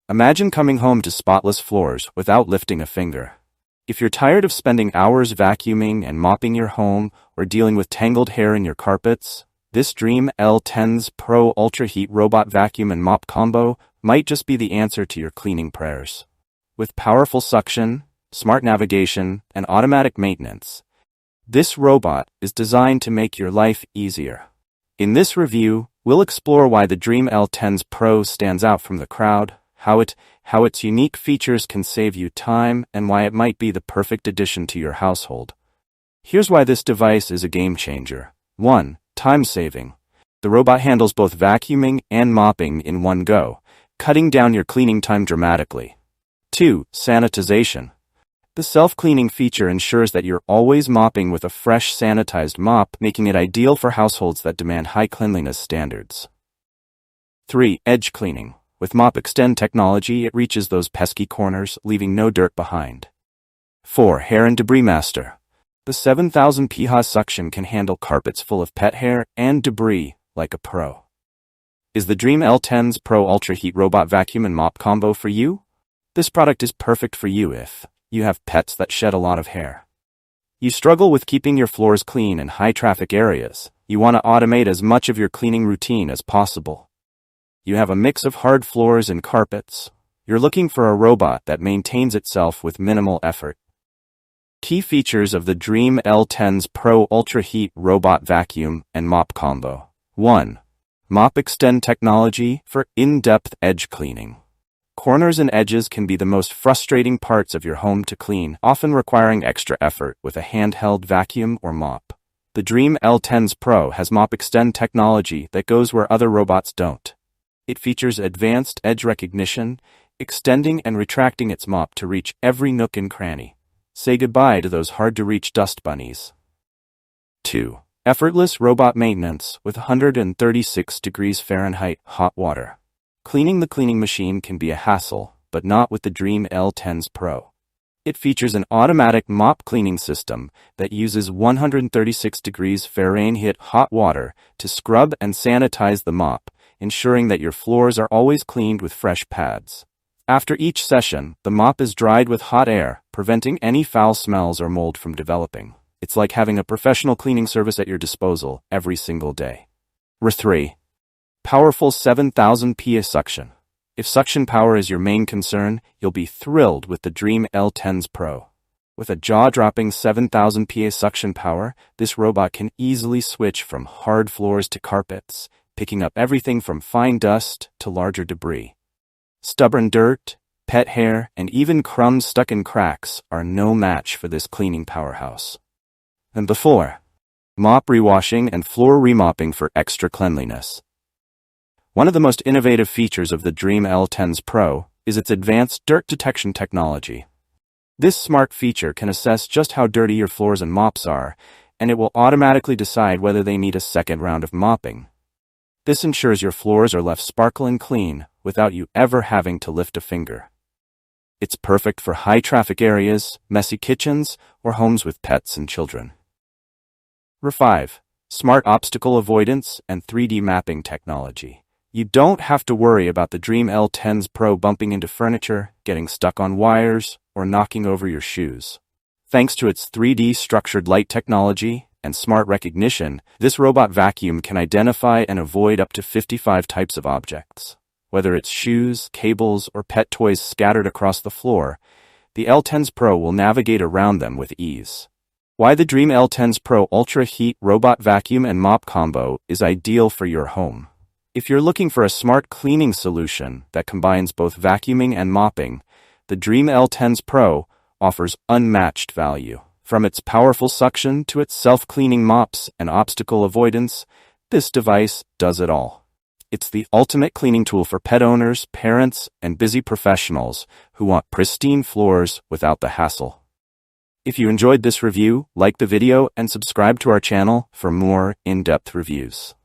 Imagine coming home to spotless floors without lifting a finger. If you're tired of spending hours vacuuming and mopping your home or dealing with tangled hair in your carpets, this Dreame L10s Pro Ultra Heat Robot Vacuum and Mop combo might just be the answer to your cleaning prayers. With powerful suction, smart navigation, and automatic maintenance, this robot is designed to make your life easier. In this review, we'll explore why the Dreame L10s Pro stands out from the crowd, how its unique features can save you time, and why it might be the perfect addition to your household. Here's why this device is a game changer. 1. Time saving. The robot handles both vacuuming and mopping in one go, cutting down your cleaning time dramatically. 2. Sanitization. The self-cleaning feature ensures that you're always mopping with a fresh, sanitized mop, making it ideal for households that demand high cleanliness standards. 3. Edge cleaning. With MopExtend Technology, it reaches those pesky corners, leaving no dirt behind. 4. Hair and debris master. The 7,000 pH suction can handle carpets full of pet hair and debris like a pro. Is the Dreame L10s Pro Ultra Heat Robot Vacuum and Mop combo for you? This product is perfect for you if you have pets that shed a lot of hair. You struggle with keeping your floors clean in high-traffic areas. You want to automate as much of your cleaning routine as possible. You have a mix of hard floors and carpets. You're looking for a robot that maintains itself with minimal effort. Key features of the Dreame L10s Pro Ultra Heat Robot Vacuum and Mop combo. 1. MopExtend Technology for in-depth edge cleaning. Corners and edges can be the most frustrating parts of your home to clean, often requiring extra effort with a handheld vacuum or mop. The Dreame L10s Pro has MopExtend technology that goes where other robots don't. It features advanced edge recognition, extending and retracting its mop to reach every nook and cranny. Say goodbye to those hard-to-reach dust bunnies. 2. Effortless robot maintenance with 136 degrees Fahrenheit hot water. Cleaning the cleaning machine can be a hassle, but not with the Dreame L10s Pro. It features an automatic mop cleaning system that uses 136 degrees Fahrenheit hot water to scrub and sanitize the mop, ensuring that your floors are always cleaned with fresh pads. After each session, the mop is dried with hot air, preventing any foul smells or mold from developing. It's like having a professional cleaning service at your disposal every single day. 3. Powerful 7,000 pH suction. If suction power is your main concern, you'll be thrilled with the Dreame L10s Pro. With a jaw-dropping 7,000 pH suction power, this robot can easily switch from hard floors to carpets, picking up everything from fine dust to larger debris. Stubborn dirt, pet hair, and even crumbs stuck in cracks are no match for this cleaning powerhouse. And before, mop rewashing and floor remopping for extra cleanliness. One of the most innovative features of the Dreame L10s Pro is its advanced dirt detection technology. This smart feature can assess just how dirty your floors and mops are, and it will automatically decide whether they need a second round of mopping. This ensures your floors are left sparkling clean without you ever having to lift a finger. It's perfect for high-traffic areas, messy kitchens, or homes with pets and children. 5. Smart obstacle avoidance and 3D mapping technology. You don't have to worry about the Dreame L10s Pro bumping into furniture, getting stuck on wires, or knocking over your shoes. Thanks to its 3D structured light technology and smart recognition, this robot vacuum can identify and avoid up to 55 types of objects. Whether it's shoes, cables, or pet toys scattered across the floor, the L10s Pro will navigate around them with ease. Why the Dreame L10s Pro Ultra Heat Robot Vacuum and Mop combo is ideal for your home. If you're looking for a smart cleaning solution that combines both vacuuming and mopping, the Dreame L10s Pro offers unmatched value. From its powerful suction to its self-cleaning mops and obstacle avoidance, this device does it all. It's the ultimate cleaning tool for pet owners, parents, and busy professionals who want pristine floors without the hassle. If you enjoyed this review, like the video and subscribe to our channel for more in-depth reviews.